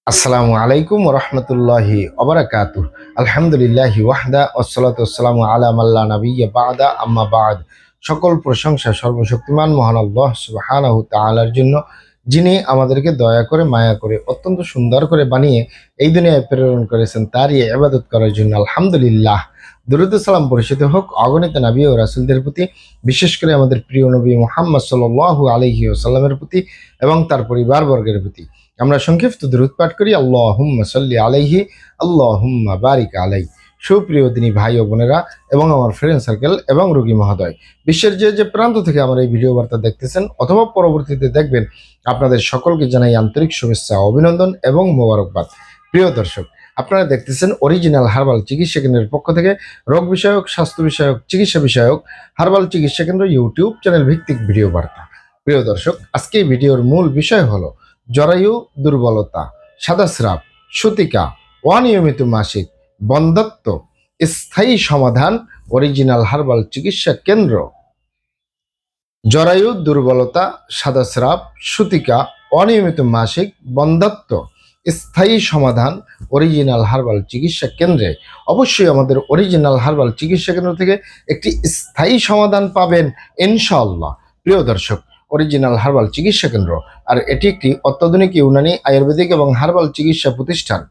আসসালামু আলাইকুম রহমতুল্লাহি ওবারাকাতুহ। আলহামদুলিল্লাহি ওয়াহদা ওয়াসসালাতু ওয়াসসালামু আলা মাল্লা নাবিয়্যা বা'দা আম্মা বা'দ। সকল প্রশংসা সর্বশক্তিমান মহান আল্লাহ সুবহানাহু তাআলার জন্য, যিনি আমাদেরকে দয়া করে মায়া করে অত্যন্ত সুন্দর করে বানিয়ে এই দুনিয়ায় প্রেরণ করেছেন তারই ইবাদত করার জন্য। আলহামদুলিল্লাহ। দুরূদ ও সালাম বর্ষিত হোক অগণিত নবী ও রাসূলদের প্রতি, বিশেষ করে আমাদের প্রিয় নবী মুহাম্মদ সাল্লাল্লাহু আলাইহি ওয়াসাল্লামের প্রতি এবং তার পরিবারবর্গের প্রতি। আমরা সংক্ষিপ্ত দুরূদ পাঠ করি। আল্লাহুম্মা সাল্লি আলাইহি, আল্লাহুম্মা বারিক আলাইহি। সুপ্রিয় দিনী ভাই ও বোনেরা এবং আমার ফ্রেন্ড সার্কেল এবং রোগী মহোদয়, বিশ্বের যে প্রান্ত থেকে আমার এই ভিডিও বার্তা দেখতেছেন অথবা পরবর্তীতে দেখবেন, আপনাদের সকলকে জানাই আন্তরিক শুভেচ্ছা, অভিনন্দন এবং মোবারকবাদ। প্রিয় দর্শক, আপনারা দেখতেছেন অরিজিনাল হার্বাল চিকিৎসা কেন্দ্রের পক্ষ থেকে রোগ বিষয়ক, স্বাস্থ্য বিষয়ক, চিকিৎসা বিষয়ক হার্বাল চিকিৎসা কেন্দ্র ইউটিউব চ্যানেল ভিত্তিক ভিডিও বার্তা। প্রিয় দর্শক, আজকে এই ভিডিওর মূল বিষয় হলো জরায়ু দুর্বলতা, সাদাস্রাব, সূতিকা, অনিয়মিত মাসিক, বন্ধ্যত্ব, স্থায়ী সমাধান অরিজিনাল হার্বাল চিকিৎসা কেন্দ্র। জরায়ু দুর্বলতা, সাদাস্রাব, সূতিকা, অনিয়মিত মাসিক, বন্ধ্যত্ব, স্থায়ী সমাধান অরিজিনাল হার্বাল চিকিৎসা কেন্দ্রে। অবশ্যই আমাদের অরিজিনাল হার্বাল চিকিৎসা কেন্দ্র থেকে একটি স্থায়ী সমাধান পাবেন ইনশাআল্লাহ। প্রিয় দর্শক, অরিজিনাল হার্বাল চিকিৎসা কেন্দ্র, আর এটি একটি অত্যাধুনিক ইউনানি, আয়ুর্বেদিক এবং হার্বাল চিকিৎসা প্রতিষ্ঠান।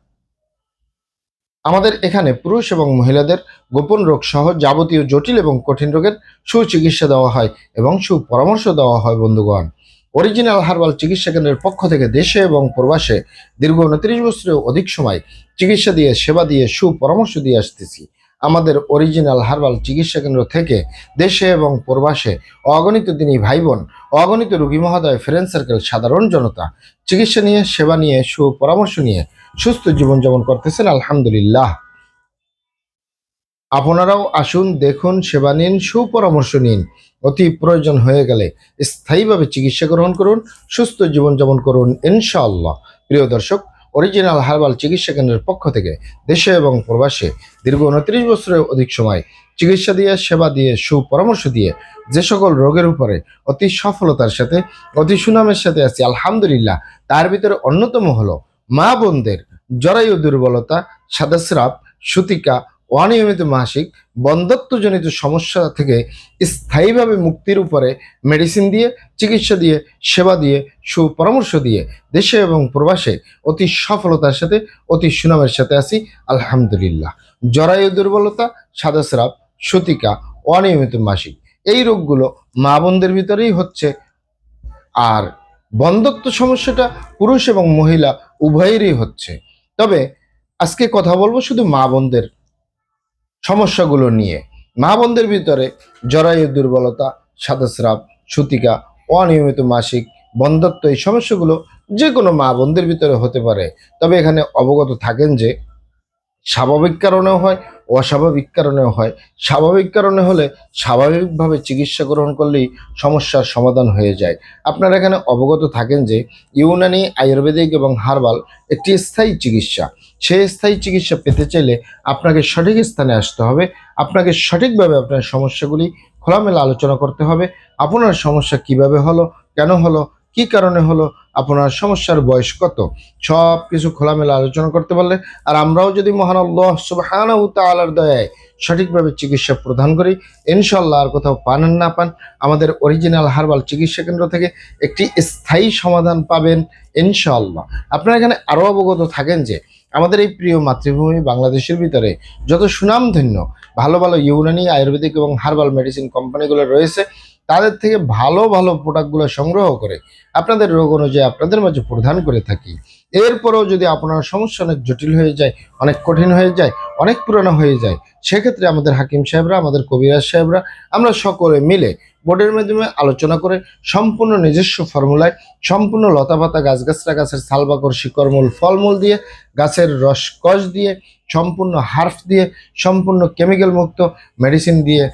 আমাদের এখানে পুরুষ এবং মহিলাদের গোপন রোগ সহ যাবতীয় জটিল এবং কঠিন রোগের সুচিকিৎসা দেওয়া হয় এবং সুপরামর্শ দেওয়া হয়। বন্ধুগণ, অরিজিনাল হার্বাল চিকিৎসা কেন্দ্রের পক্ষ থেকে দেশে এবং প্রবাসে দীর্ঘ 29 বছরের অধিক সময় চিকিৎসা দিয়ে, সেবা দিয়ে, সুপরামর্শ দিয়ে আসতেছি। আমাদের অরিজিনাল হার্বাল চিকিৎসা কেন্দ্র থেকে দেশে এবং প্রবাসে অগণিত দিনী ভাই বোন, অগণিত রোগী মহোদয়, ফ্রেন্ড সার্কেল, সাধারণ জনতা চিকিৎসা নিয়ে, সেবা নিয়ে, সুপরামর্শ নিয়ে সুস্থ জীবনযাপন করতেছেন আলহামদুলিল্লাহ। আপনারাও আসুন, দেখুন, সেবা নিন, সুপরামর্শ নিন। অতি প্রয়োজন হয়ে গেলে স্থায়ীভাবে চিকিৎসা গ্রহণ করুন, সুস্থ জীবনযাপন করুন ইনশাআল্লাহ। প্রিয় দর্শক, অরিজিনাল হার্বাল চিকিৎসা কেন্দ্রের পক্ষ থেকে দেশে এবং প্রবাসে দীর্ঘ 29 বছরের অধিক সময় চিকিৎসা দিয়ে, সেবা দিয়ে, সুপরামর্শ দিয়ে যে সকল রোগের উপরে অতি সফলতার সাথে, অতি সুনামের সাথে আছি আলহামদুলিল্লাহ, তার ভিতরে অন্যতম হলো মা বোনদের জরায়ু দুর্বলতা, সাদাস্রাব, সূতিকা, অনিয়মিত মাসিক, বন্ধ্যত্বজনিত সমস্যা থেকে স্থায়ীভাবে মুক্তির উপরে মেডিসিন দিয়ে, চিকিৎসা দিয়ে, সেবা দিয়ে, সুপরামর্শ দিয়ে দেশে এবং প্রবাসে অতি সফলতার সাথে, অতি সুনামের সাথে আছি আলহামদুলিল্লাহ। জরায়ু দুর্বলতা, সাদাস্রাব, সূতিকা, অনিয়মিত মাসিক, এই রোগগুলো মা বোনদের ভিতরেই হচ্ছে। আর বন্ধ্যত্ব সমস্যাটা পুরুষ এবং মহিলা উভয়েরই হচ্ছে। তবে আজকে কথা বলবো শুধু মা বোনদের সমস্যাগুলো নিয়ে। মা বোনদের ভিতরে জরায়ু দুর্বলতা, সাদাস্রাব, সূতিকা, অনিয়মিত মাসিক, বন্ধ্যত্ব, এই সমস্যাগুলো যে কোনো মা বোনদের ভিতরে হতে পারে। তবে এখানে অবগত থাকেন যে স্বাভাবিক কারণেও হয়, অস্বাভাবিক কারণেও হয়। স্বাভাবিক কারণে হলে স্বাভাবিকভাবে চিকিৎসা গ্রহণ করলেই সমস্যার সমাধান হয়ে যায়। আপনারা এখানে অবগত থাকেন যে ইউনানি, আয়ুর্বেদিক এবং হার্বাল একটি স্থায়ী চিকিৎসা। সেই স্থায়ী চিকিৎসা পেতে চাইলে আপনাকে সঠিক স্থানে আসতে হবে। আপনাকে সঠিকভাবে আপনার সমস্যাগুলি খোলামেলা আলোচনা করতে হবে। আপনার সমস্যা কিভাবে হলো, কেন হলো, কি কারণে হলো, আপনার সমস্যার বয়স কত, সব কিছু খোলামেলা আলোচনা করতে পারলে, আর আমরাও যদি মহান আল্লাহ সুবহানাহু ওয়া তাআলার দয়ায় সঠিকভাবে চিকিৎসা প্রদান করি ইনশাআল্লাহ, আর কোথাও পান না পান, আমাদের অরিজিনাল হার্বাল চিকিৎসা কেন্দ্র থেকে একটি স্থায়ী সমাধান পাবেন ইনশাআল্লাহ। আপনারা এখানে আরও অবগত থাকেন যে আমাদের এই প্রিয় মাতৃভূমি বাংলাদেশের ভিতরে যত সুনামধন্য ভালো ভালো ইউনানি, আয়ুর্বেদিক এবং হার্বাল মেডিসিন কোম্পানিগুলো রয়েছে, তাদের থেকে ভালো ভালো প্রোডাক্টগুলো সংগ্রহ করে আপনাদের রোগ অনুযায়ী আপনাদের মাঝে প্রদান করে থাকি। এরপরেও যদি আপনার সমস্যা অনেক জটিল হয়ে যায়, অনেক কঠিন হয়ে যায়, অনেক পুরানো হয়ে যায়, সেক্ষেত্রে আমাদের হাকিম সাহেবরা, আমাদের কবিরাজ সাহেবরা, আমরা সকলে মিলে বোর্ডের মাধ্যমে আলোচনা করে সম্পূর্ণ নিজস্ব ফর্মুলায়, সম্পূর্ণ লতাপাতা, গাছগাছরা, গাছের ছালবাকর, শিকড়মূল, ফলমূল দিয়ে, গাছের রস কষ দিয়ে, সম্পূর্ণ হার্ফ দিয়ে, সম্পূর্ণ কেমিক্যাল মুক্ত মেডিসিন দিয়ে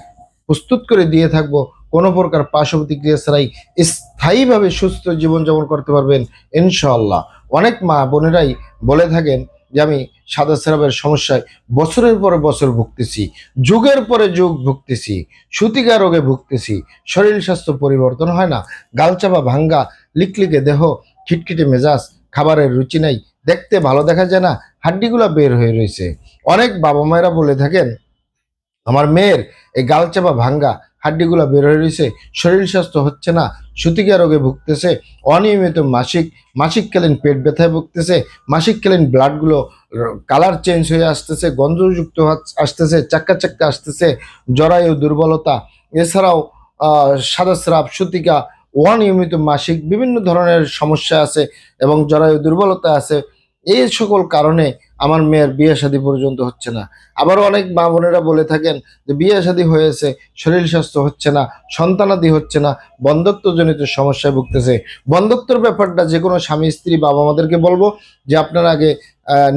প্রস্তুত করে দিয়ে থাকবো। কোনো প্রকার পার্শ্ব প্রতিক্রিয়া ছাড়াই স্থায়ীভাবে সুস্থ জীবনযাপন করতে পারবেন ইনশাআল্লাহ। অনেক মা বোনেরাই বলে থাকেন যে আমি সাদাস্রাবের সমস্যায় বছরের পরে বছর ভুগতেছি, যুগের পরে যুগ ভুগতেছি, সূতিকা রোগে ভুগতেছি, শরীর স্বাস্থ্য পরিবর্তন হয় না, গালচাপা, ভাঙ্গা, লিকলিকে দেহ, খিটখিটে মেজাজ, খাবারের রুচি নাই, দেখতে ভালো দেখা যায় না, হাড্ডিগুলা বের হয়ে রয়েছে। অনেক বাবা মায়েরা বলে থাকেন আমার মেয়ের এই গালচাপা ভাঙ্গা, হাড্ডিগুলা বের হয়ে রয়েছে, শরীর স্বাস্থ্য হচ্ছে না, সুতিকা রোগে ভুগতেছে, অনিয়মিত মাসিককালীন পেট ব্যথায় ভুগতেছে, মাসিককালীন ব্লাডগুলো কালার চেঞ্জ হয়ে আসতেছে, গন্ধযুক্ত আসতেছে, চাক্কা চাক্কা আসতেছে, জরায়ু দুর্বলতা, এছাড়াও সাদা স্রাব, সুতিকা, অনিয়মিত মাসিক, বিভিন্ন ধরনের সমস্যা আছে এবং জরায়ু দুর্বলতা আছে। এই সকল কারণে আমার মেয়ের বিয়ে শাদী পর্যন্ত হচ্ছে না। আবার অনেক মা বোনেরা বলে থাকেন যে বিয়ে শাদী হয়েছে, শরীর স্বাস্থ্য হচ্ছে না, সন্তানাদি হচ্ছে না, বন্ধ্যত্বজনিত সমস্যায় ভুগতেছে। বন্ধ্যত্বর ব্যাপারটা যে কোনো স্বামী স্ত্রী বাবা মাদেরকে বলবো যে আপনারা আগে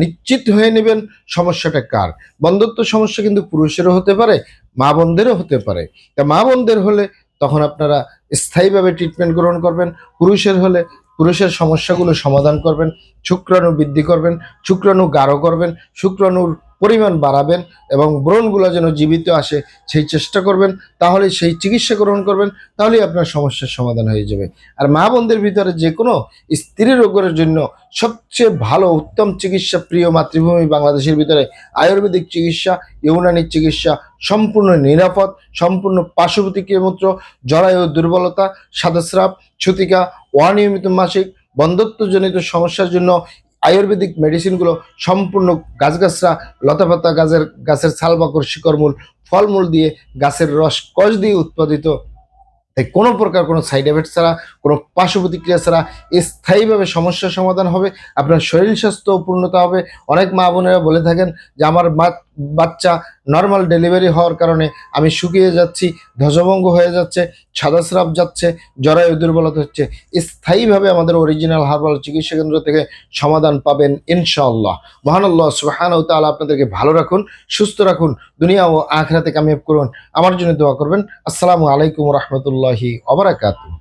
নিশ্চিত হয়ে নেবেন সমস্যাটা কার। বন্ধ্যত্ব সমস্যা কিন্তু পুরুষেরও হতে পারে, মা বোনদেরও হতে পারে। তা মা বোনদের হলে তখন আপনারা স্থায়ীভাবে ট্রিটমেন্ট গ্রহণ করবেন। পুরুষের হলে পুরুষের সমস্যাগুলো সমাধান করবেন, শুক্রাণু বৃদ্ধি করবেন, শুক্রাণু গাঢ় করবেন, শুক্রাণুর পরিমাণ বাড়াবেন এবং ব্রণগুলো যেন জীবিত আসে সেই চেষ্টা করবেন। তাহলে সেই চিকিৎসা গ্রহণ করবেন, তাহলেই আপনার সমস্যার সমাধান হয়ে যাবে। আর মা বোনদের ভিতরে যে কোনো স্ত্রী রোগের জন্য সবচেয়ে ভালো উত্তম চিকিৎসা, প্রিয় মাতৃভূমি বাংলাদেশের ভিতরে আয়ুর্বেদিক চিকিৎসা, ইউনানি চিকিৎসা, সম্পূর্ণ নিরাপদ, সম্পূর্ণ পার্শ্ব প্রতিক্রিয়ামুক্ত। জরায়ু দুর্বলতা, সাদাস্রাব, ছুতিকা, অনিয়মিত মাসিক, বন্ধ্যত্বজনিত সমস্যার জন্য আয়ুর্বেদিক মেডিসিনগুলো সম্পূর্ণ গাছগাছরা, লতাপাতা, গাছের ছালবাকড়, শিকড়মূল, ফলমূল দিয়ে, গাছের রস কষ দিয়ে উৎপাদিত। তাই কোনো প্রকার কোনো সাইড এফেক্ট ছাড়া, কোনো পার্শ্ব প্রতিক্রিয়া ছাড়া স্থায়ীভাবে সমস্যার সমাধান হবে, আপনার শরীর স্বাস্থ্য পূর্ণতা হবে। অনেক মা বোনেরা বলে থাকেন যে আমার বাচ্চা নর্মাল ডেলিভারি হওয়ার কারণে আমি শুকিয়ে যাচ্ছি, ধ্বজভঙ্গ হয়ে যাচ্ছে, সাদা স্রাব যাচ্ছে, জরায়ু দুর্বলতা হচ্ছে। স্থায়ীভাবে আমাদের অরিজিনাল হার্বাল চিকিৎসা কেন্দ্র থেকে সমাধান পাবেন ইনশাআল্লাহ। মহান আল্লাহ সুবহানাহু ওয়া তাআলা আপনাদেরকে ভালো রাখুন, সুস্থ রাখুন, দুনিয়া ও আখিরাতে কামিয়াব করুন। আমার জন্য দোয়া করবেন। আসসালামু আলাইকুম রহমতুল্লাহি ওয়া বারাকাতুহু।